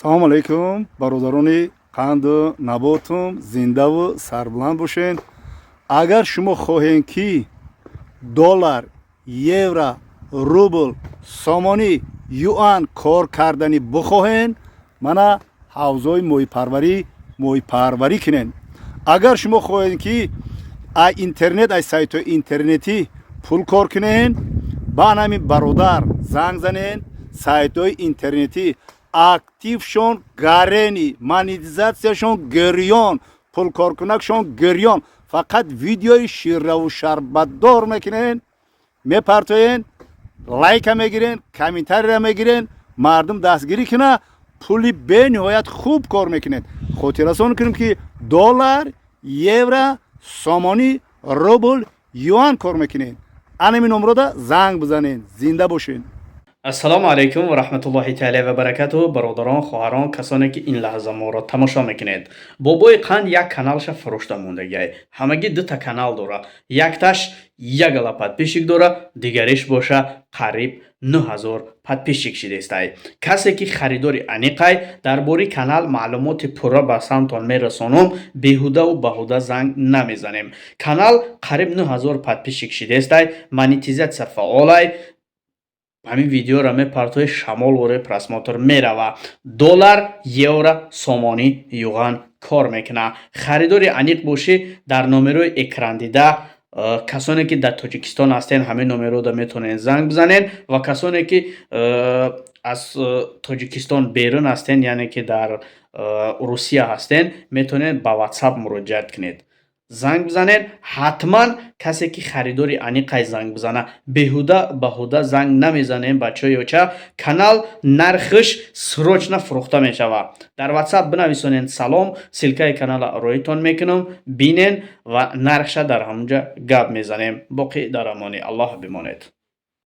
салом алайкум, бародарони қанду наботум зиндаву сарбуланд бошед. Агар шумо хоҳед ки доллар, евро, рубл, сомонӣ, юан кор кардани бихоҳед, мана ҳавзои моҳипарварӣ кунед. Агар шумо хоҳед ки аз интернет, аз сайтҳои интернетӣ пул кор кунед, ба ҳамин бародар занг занед. Сайтҳои интернетӣ актившон гарени, монетизатсияшон гирён, пулкоркунакшон гирён. Фақат видеои ширраву шарбатдор мекунен, мепартоен, лайка мегирен, комментария мегирен, мардум дастгирӣ куна, пули бениҳоят хуб кор мекунед. хотиррасон кунем ки доллар, евро, сомонӣ, рубл, юан кор мекунед. анами номрода занг бизанед. зинда бошед. ассалому алайкум ва раҳматуллоҳи таъала ва баракатуҳу. бародарон, хоҳарон, касоне ки ин лаҳза моро тамошо мекунед. бобои қанд як каналша фурӯшта мондагиай. ҳамагӣ дута канал дора. якташ ягала подписчик дора, дигариш боша қариб 9000 подписчик шидестай. касе ки харидори аниқай, дар бори канал маълумоти пурра ба самтон мерасонум, беҳудаву баҳуда занг намезанем. канал қариб 9000 подписчик шидестай, монетизатсия фаъолай. ҳамин видеоро мепартои шамол воре просмотр мерава. доллар, евро, сомонӣ, юан кор мекуна. харидори аниқ бошӣ, дар номерои экрандида касоне ки дар тоҷикистон ҳастен, ҳамин номерода метавонед занг бизанед ва касоне ки аз тоҷикистон берун ҳастен, яъне ки дар русия ҳастен, метавонед ба ватсап муроҷиат кунед. занг бизанед. ҳатман касе ки харидори аниқай занг бизана. беҳуда баҳуда занг намезанем бачаёча. канал нархиш срочна фурӯхта мешава. дар ватсап бинависонед салом, силкаи канала роитон мекунам, бинен ва нархша дар ҳамунҷа гап мезанем. боқӣ дар амони аллоҳ бимонед.